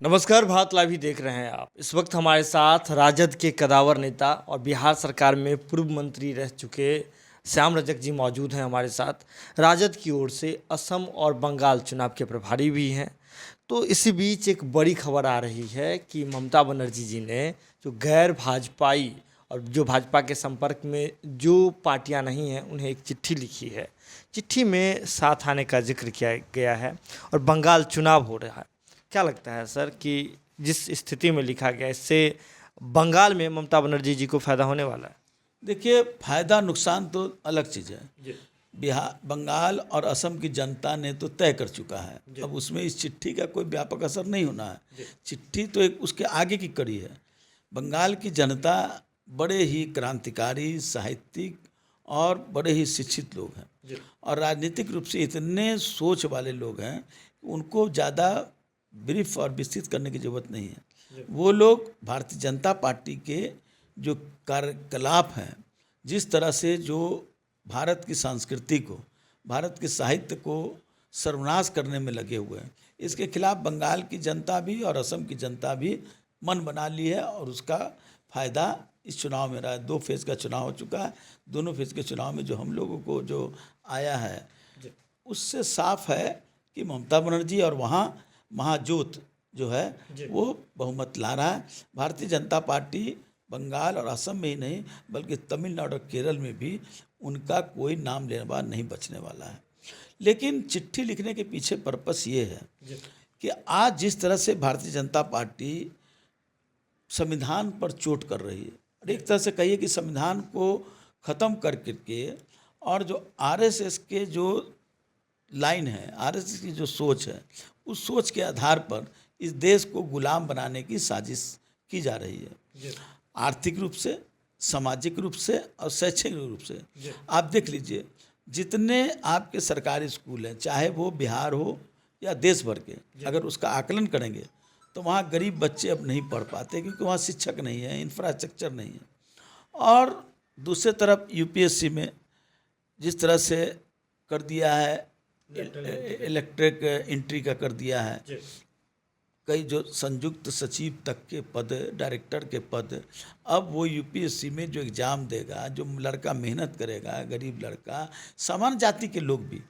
नमस्कार, भारत लाइव ही देख रहे हैं आप। इस वक्त हमारे साथ राजद के कदावर नेता और बिहार सरकार में पूर्व मंत्री रह चुके श्याम रजक जी मौजूद हैं हमारे साथ। राजद की ओर से असम और बंगाल चुनाव के प्रभारी भी हैं। तो इसी बीच एक बड़ी खबर आ रही है कि ममता बनर्जी जी ने जो गैर भाजपाई और जो भाजपा के संपर्क में जो पार्टियां नहीं हैं उन्हें एक चिट्ठी लिखी है। चिट्ठी में साथ आने का जिक्र किया गया है और बंगाल चुनाव हो रहा है। क्या लगता है सर कि जिस स्थिति में लिखा गया इससे बंगाल में ममता बनर्जी जी को फायदा होने वाला है? देखिए, फायदा नुकसान तो अलग चीज़ है। जी। बिहार, बंगाल और असम की जनता ने तो तय कर चुका है। अब उसमें इस चिट्ठी का कोई व्यापक असर नहीं होना है। चिट्ठी तो एक उसके आगे की कड़ी है। बंगाल की जनता बड़े ही क्रांतिकारी, साहित्यिक और बड़े ही शिक्षित लोग हैं और राजनीतिक रूप से इतने सोच वाले लोग हैं, उनको ज़्यादा ब्रीफ और विस्तृत करने की जरूरत नहीं है। वो लोग भारतीय जनता पार्टी के जो कार्यकलाप हैं, जिस तरह से जो भारत की संस्कृति को, भारत के साहित्य को सर्वनाश करने में लगे हुए हैं, इसके खिलाफ बंगाल की जनता भी और असम की जनता भी मन बना ली है और उसका फायदा इस चुनाव में रहा है। 2 फेज़ का चुनाव हो चुका है। दोनों फेज़ के चुनाव में जो हम लोगों को जो आया है, उससे साफ है कि ममता बनर्जी और वहाँ महाजोत जो है वो बहुमत ला रहा है। भारतीय जनता पार्टी बंगाल और असम में ही नहीं बल्कि तमिलनाडु और केरल में भी उनका कोई नाम लेने वाला नहीं बचने वाला है। लेकिन चिट्ठी लिखने के पीछे पर्पस ये है कि आज जिस तरह से भारतीय जनता पार्टी संविधान पर चोट कर रही है और एक तरह से कहिए कि संविधान को ख़त्म कर करके, और जो आरएसएस के जो लाइन है, आरएसएस की जो सोच है, उस सोच के आधार पर इस देश को गुलाम बनाने की साजिश की जा रही है। आर्थिक रूप से, सामाजिक रूप से और शैक्षणिक रूप से। आप देख लीजिए, जितने आपके सरकारी स्कूल हैं, चाहे वो बिहार हो या देश भर के, अगर उसका आकलन करेंगे तो वहाँ गरीब बच्चे अब नहीं पढ़ पाते क्योंकि वहाँ शिक्षक नहीं है, इंफ्रास्ट्रक्चर नहीं है। और दूसरी तरफ यूपीएससी में जिस तरह से कर दिया है, इलेक्ट्रिक एंट्री का कर दिया है, कई जो संयुक्त सचिव तक के पद, डायरेक्टर के पद, अब वो यूपीएससी में जो एग्ज़ाम देगा, जो लड़का मेहनत करेगा, गरीब लड़का, समान जाति के लोग भी,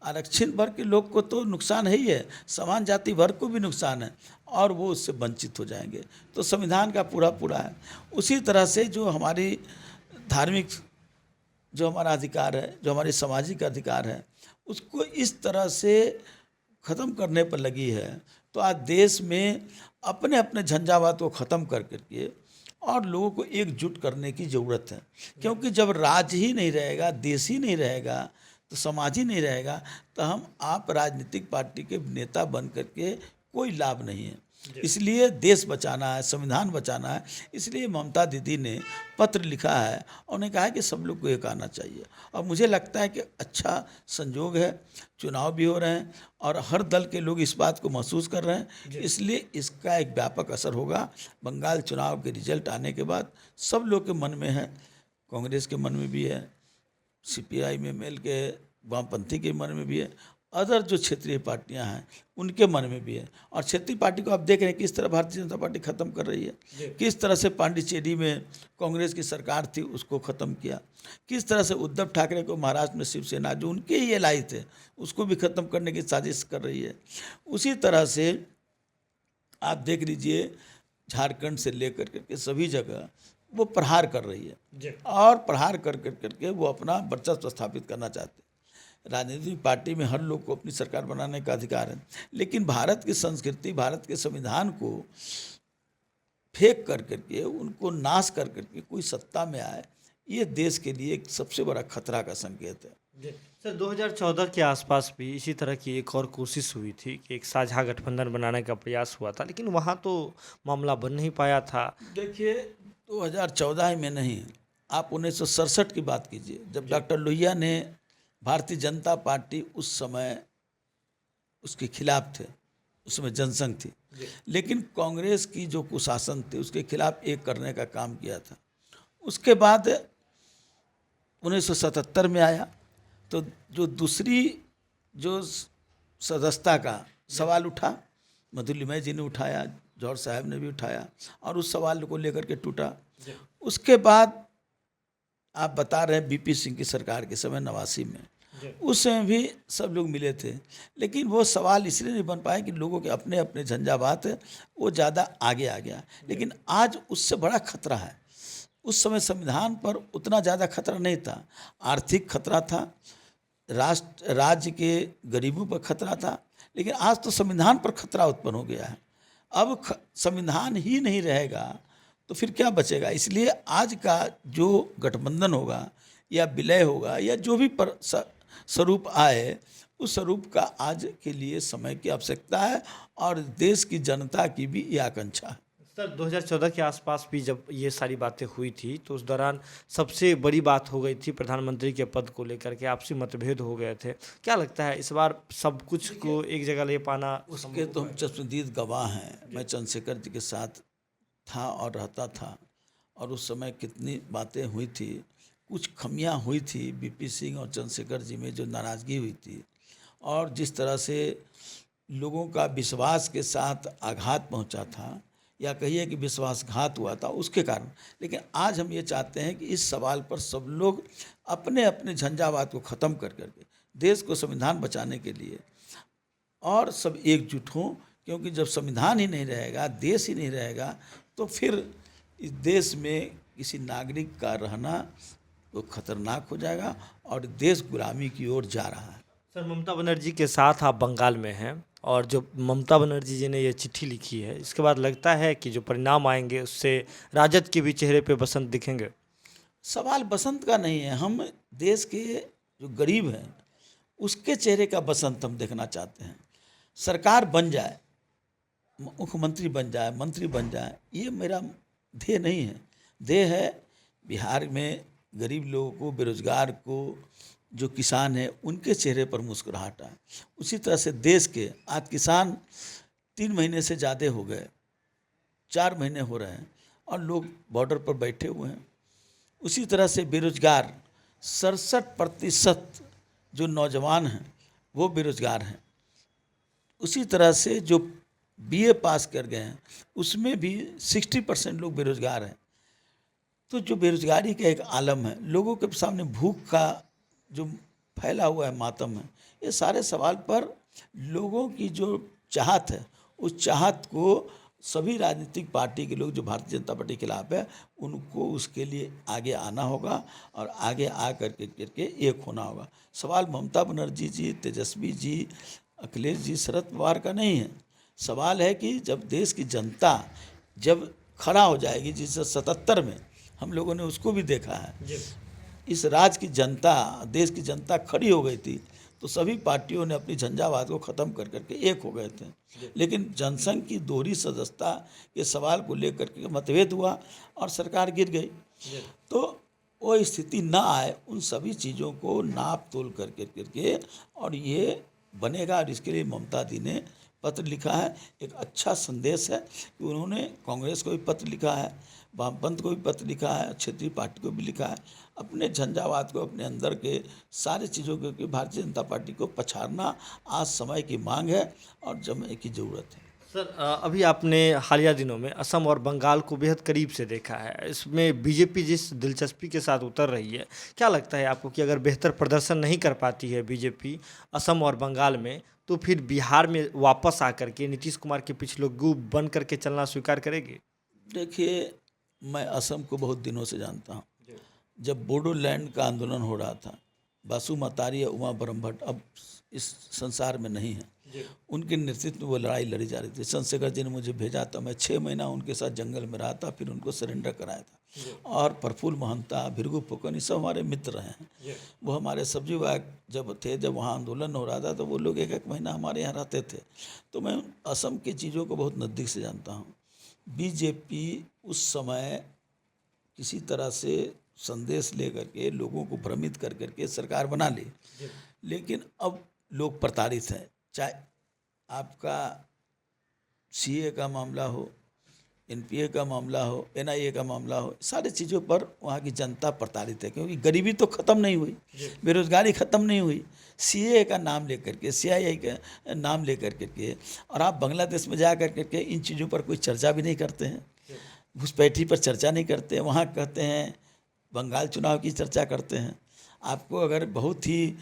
आरक्षित वर्ग के लोग को तो नुकसान है ही है, समान जाति वर्ग को भी नुकसान है और वो उससे वंचित हो जाएंगे। तो संविधान का पूरा है। उसी तरह से जो हमारी धार्मिक, जो हमारा अधिकार है, जो हमारी सामाजिक अधिकार है, उसको इस तरह से ख़त्म करने पर लगी है। तो आज देश में अपने अपने झंझावात को ख़त्म कर करके और लोगों को एकजुट करने की ज़रूरत है। क्योंकि जब राज्य ही नहीं रहेगा, देश ही नहीं रहेगा, तो समाज ही नहीं रहेगा, तो हम आप राजनीतिक पार्टी के नेता बन करके कोई लाभ नहीं है। इसलिए देश बचाना है, संविधान बचाना है। इसलिए ममता दीदी ने पत्र लिखा है और उन्हें कहा है कि सब लोग को एक आना चाहिए। और मुझे लगता है कि अच्छा संजोग है, चुनाव भी हो रहे हैं और हर दल के लोग इस बात को महसूस कर रहे हैं, इसलिए इसका एक व्यापक असर होगा। बंगाल चुनाव के रिजल्ट आने के बाद सब लोग के मन में है, कांग्रेस के मन में भी है, सीपीआई में मिल के वामपंथी के मन में भी है, अदर जो क्षेत्रीय पार्टियां हैं उनके मन में भी है। और क्षेत्रीय पार्टी को आप देख रहे हैं किस तरह भारतीय जनता पार्टी ख़त्म कर रही है, किस तरह से पांडिचेरी में कांग्रेस की सरकार थी उसको ख़त्म किया, किस तरह से उद्धव ठाकरे को महाराष्ट्र में शिवसेना जो उनके ही एलाई थे उसको भी ख़त्म करने की साजिश कर रही है। उसी तरह से आप देख लीजिए, झारखंड से लेकर करके सभी जगह वो प्रहार कर रही है और प्रहार कर करके वो अपना वर्चस्व स्थापित करना चाहते हैं। राजनीतिक पार्टी में हर लोग को अपनी सरकार बनाने का अधिकार है, लेकिन भारत की संस्कृति, भारत के संविधान को फेंक कर करके, उनको नाश कर करके कोई सत्ता में आए, ये देश के लिए एक सबसे बड़ा खतरा का संकेत है। सर 2014 के आसपास भी इसी तरह की एक और कोशिश हुई थी कि एक साझा गठबंधन बनाने का प्रयास हुआ था, लेकिन वहाँ तो मामला बन नहीं पाया था। देखिए, 2014 में नहीं, आप 1967 की बात कीजिए, जब डॉक्टर लोहिया ने, भारतीय जनता पार्टी उस समय उसके खिलाफ थे, उस समय जनसंघ थी, लेकिन कांग्रेस की जो कुशासन थे उसके खिलाफ एक करने का काम किया था। उसके बाद 1977 में आया तो जो दूसरी जो सदस्यता का सवाल उठा, मधुलिमय जी ने उठाया, जौहर साहब ने भी उठाया और उस सवाल को लेकर के टूटा। उसके बाद आप बता रहे हैं बीपी सिंह की सरकार के समय 89 में, उस समय भी सब लोग मिले थे, लेकिन वो सवाल इसलिए नहीं बन पाए कि लोगों के अपने अपने झंझावात है, वो ज़्यादा आगे आ गया। लेकिन आज उससे बड़ा खतरा है। उस समय संविधान पर उतना ज़्यादा खतरा नहीं था, आर्थिक खतरा था, राज्य के गरीबों पर खतरा था, लेकिन आज तो संविधान पर खतरा उत्पन्न हो गया है। अब संविधान ही नहीं रहेगा तो फिर क्या बचेगा। इसलिए आज का जो गठबंधन होगा या विलय होगा या जो भी स्वरूप आए, उस स्वरूप का आज के लिए समय की आवश्यकता है और देश की जनता की भी ये आकांक्षा है। सर 2014 के आसपास भी जब ये सारी बातें हुई थी तो उस दौरान सबसे बड़ी बात हो गई थी प्रधानमंत्री के पद को लेकर के, आपसी मतभेद हो गए थे। क्या लगता है इस बार सब कुछ को एक जगह ले पाना? उसके तो हम चश्मदीद गवाह हैं। मैं चंद्रशेखर जी के साथ था और रहता था, और उस समय कितनी बातें हुई थी, कुछ खमियां हुई थी बीपी सिंह और चंद्रशेखर जी में, जो नाराज़गी हुई थी और जिस तरह से लोगों का विश्वास के साथ आघात पहुंचा था या कहिए कि विश्वासघात हुआ था उसके कारण। लेकिन आज हम ये चाहते हैं कि इस सवाल पर सब लोग अपने अपने झंझावात को ख़त्म कर करके देश को संविधान बचाने के लिए और सब एकजुट हों, क्योंकि जब संविधान ही नहीं रहेगा, देश ही नहीं रहेगा, तो फिर इस देश में किसी नागरिक का रहना वो खतरनाक हो जाएगा और देश गुलामी की ओर जा रहा है। सर ममता बनर्जी के साथ आप बंगाल में हैं और जो ममता बनर्जी जी ने ये चिट्ठी लिखी है, इसके बाद लगता है कि जो परिणाम आएंगे उससे राजद के भी चेहरे पे बसंत दिखेंगे? सवाल बसंत का नहीं है, हम देश के जो गरीब हैं उसके चेहरे का बसंत हम देखना चाहते हैं। सरकार बन जाए, मुख्यमंत्री बन जाए, मंत्री बन जाए, ये मेरा ध्येय नहीं है। ध्येय है बिहार में गरीब लोगों को, बेरोजगार को, जो किसान है उनके चेहरे पर मुस्कुराहट आए। उसी तरह से देश के आज किसान 3 महीने से ज़्यादा हो गए, 4 महीने हो रहे हैं और लोग बॉर्डर पर बैठे हुए हैं। उसी तरह से बेरोजगार 67% जो नौजवान हैं वो बेरोजगार हैं। उसी तरह से जो बीए पास कर गए हैं उसमें भी 60% लोग बेरोजगार हैं। तो जो बेरोजगारी का एक आलम है, लोगों के सामने भूख का जो फैला हुआ है मातम है, ये सारे सवाल पर लोगों की जो चाहत है, उस चाहत को सभी राजनीतिक पार्टी के लोग जो भारतीय जनता पार्टी के खिलाफ है उनको उसके लिए आगे आना होगा और आगे आ करके एक होना होगा। सवाल ममता बनर्जी जी, तेजस्वी जी, अखिलेश जी, शरद पवार का नहीं है। सवाल है कि जब देश की जनता जब खड़ा हो जाएगी, जिससे 77 में हम लोगों ने उसको भी देखा है, इस राज्य की जनता, देश की जनता खड़ी हो गई थी, तो सभी पार्टियों ने अपनी झंझावात को ख़त्म कर करके एक हो गए थे। लेकिन जनसंघ की दोहरी सदस्यता के सवाल को लेकर के मतभेद हुआ और सरकार गिर गई। तो वो स्थिति ना आए, उन सभी चीज़ों को नाप तोल करके और ये बनेगा। और इसके लिए ममता दी ने पत्र लिखा है। एक अच्छा संदेश है कि उन्होंने कांग्रेस को भी पत्र लिखा है, वामपंथ को भी पत्र लिखा है, क्षेत्रीय पार्टी को भी लिखा है, अपने झंझावात को, अपने अंदर के सारे चीज़ों को कि भारतीय जनता पार्टी को पछाड़ना आज समय की मांग है और समय की ज़रूरत है। सर अभी आपने हालिया दिनों में असम और बंगाल को बेहद करीब से देखा है, इसमें बीजेपी जिस दिलचस्पी के साथ उतर रही है, क्या लगता है आपको कि अगर बेहतर प्रदर्शन नहीं कर पाती है बीजेपी असम और बंगाल में, तो फिर बिहार में वापस आकर के नीतीश कुमार के पिछलग्गू बन करके चलना स्वीकार करेगी? देखिए, मैं असम को बहुत दिनों से जानता हूँ। जब बोडोलैंड का आंदोलन हो रहा था, बासु मतारी या उमा ब्रह्मभट्ट अब इस संसार में नहीं है, उनके नेतृत्व में वो लड़ाई लड़ी जा रही थी। चंद्रशेखर जी ने मुझे भेजा था, मैं 6 महीना उनके साथ जंगल में रहा था, फिर उनको सरेंडर कराया था। और प्रफुल्ल महंता, भृगु फुकन, ये सब हमारे मित्र रहे हैं। वो हमारे सब्जी बाग जब थे, जब वहाँ आंदोलन हो रहा था, तो वो लोग 1-1 महीना हमारे यहाँ रहते थे। तो मैं असम की चीज़ों को बहुत नज़दीक से जानता हूँ। बीजेपी उस समय किसी तरह से संदेश लेकर के लोगों को भ्रमित कर करके सरकार बना ली, लेकिन अब लोग प्रताड़ित हैं। चाहे आपका सीए का मामला हो एनपीए का मामला हो, एनआईए का मामला हो, सारी चीज़ों पर वहाँ की जनता प्रताड़ित है, क्योंकि गरीबी तो ख़त्म नहीं हुई, बेरोजगारी ख़त्म नहीं हुई। सीए का नाम लेकर के, सीआईआई का नाम लेकर के, और आप बांग्लादेश में जा कर के इन चीज़ों पर कोई चर्चा भी नहीं करते हैं, घुसपैठी पर चर्चा नहीं करते हैं। वहाँ कहते हैं बंगाल चुनाव की चर्चा करते हैं। आपको अगर बहुत ही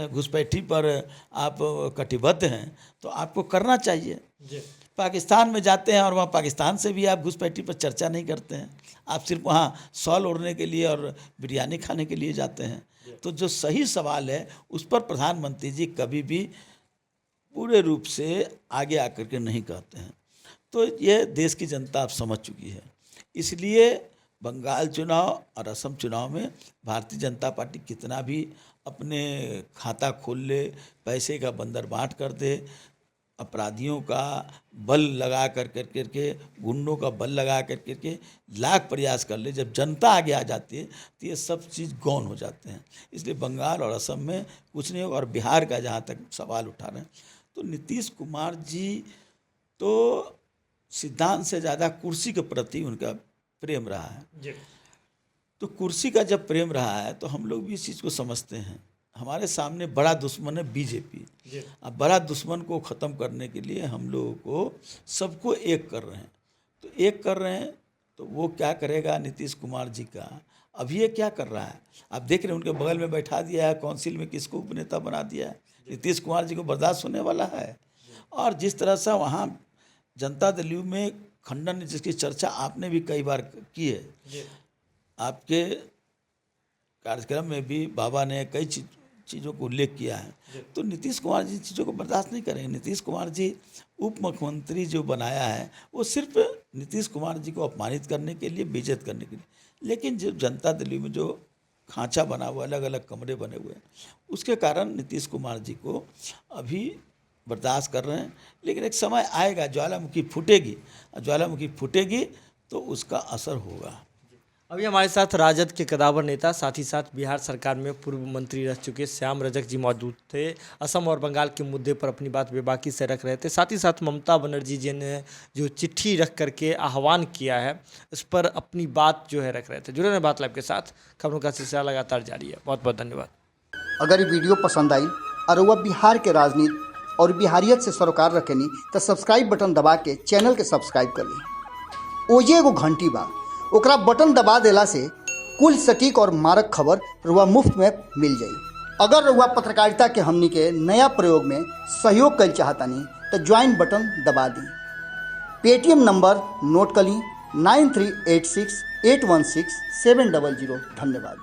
घुसपैठी पर आप कटिबद्ध हैं तो आपको करना चाहिए। पाकिस्तान में जाते हैं और वहाँ पाकिस्तान से भी आप घुसपैठी पर चर्चा नहीं करते हैं, आप सिर्फ वहाँ शॉल ओढ़ने के लिए और बिरयानी खाने के लिए जाते हैं। तो जो सही सवाल है उस पर प्रधानमंत्री जी कभी भी पूरे रूप से आगे आकर के नहीं कहते हैं। तो ये देश की जनता अब समझ चुकी है। इसलिए बंगाल चुनाव और असम चुनाव में भारतीय जनता पार्टी कितना भी अपने खाता खोल ले, पैसे का बंदर बांट कर दे, अपराधियों का बल लगा कर के, गुंडों का बल लगा कर के लाख प्रयास कर ले, जब जनता आगे आ जाती है तो ये सब चीज़ गौन हो जाते हैं। इसलिए बंगाल और असम में कुछ नहीं होगा। और बिहार का जहाँ तक सवाल उठा रहे हैं, तो नीतीश कुमार जी तो सिद्धांत से ज़्यादा कुर्सी के प्रति उनका प्रेम रहा है। तो कुर्सी का जब प्रेम रहा है तो हम लोग भी इस चीज़ को समझते हैं। हमारे सामने बड़ा दुश्मन है बीजेपी। अब बड़ा दुश्मन को ख़त्म करने के लिए हम लोगों को सबको एक कर रहे हैं। तो एक कर रहे हैं तो वो क्या करेगा नीतीश कुमार जी का, अभी ये क्या कर रहा है आप देख रहे हैं। उनके बगल में बैठा दिया है, काउंसिल में किसको उपनेता बना दिया है। नीतीश कुमार जी को बर्दाश्त होने वाला है। और जिस तरह से वहाँ जनता दल यू में खंडन, जिसकी चर्चा आपने भी कई बार की है, आपके कार्यक्रम में भी बाबा ने कई चीज़ों को उल्लेख किया है। तो नीतीश कुमार जी चीज़ों को बर्दाश्त नहीं करेंगे। नीतीश कुमार जी उप मुख्यमंत्री जो बनाया है वो सिर्फ नीतीश कुमार जी को अपमानित करने के लिए, बेइज्जत करने के लिए। लेकिन जो जनता दल में जो खांचा बना हुआ, अलग अलग कमरे बने हुए हैं, उसके कारण नीतीश कुमार जी को अभी बर्दाश्त कर रहे हैं। लेकिन एक समय आएगा, ज्वालामुखी फूटेगी, और ज्वालामुखी फूटेगी तो उसका असर होगा। अभी हमारे साथ राजद के कदावर नेता, साथ ही साथ बिहार सरकार में पूर्व मंत्री रह चुके श्याम रजक जी मौजूद थे। असम और बंगाल के मुद्दे पर अपनी बात बेबाकी से रख रहे थे। साथ ही साथ ममता बनर्जी जी ने जो चिट्ठी रख करके आह्वान किया है, इस पर अपनी बात जो है रख रहे थे। जुड़े रहे बात लाइव के साथ, खबरों का सिलसिला लगातार जारी है। बहुत बहुत धन्यवाद। अगर ये वीडियो पसंद आई और वह बिहार के राजनीति और बिहारियत से सरोकार रखेनी तो सब्सक्राइब बटन दबा के चैनल के सब्सक्राइब कर ली। ओजे एगो घंटी बा, ओकरा बटन दबा देला से कुल सटीक और मारक खबर रुआ मुफ्त में मिल जाई। अगर रुआ पत्रकारिता के हमनी के नया प्रयोग में सहयोग कर चाहतानी तो ज्वाइन बटन दबा दी। पेटीएम नंबर नोट कर ली 9386 816 700। धन्यवाद।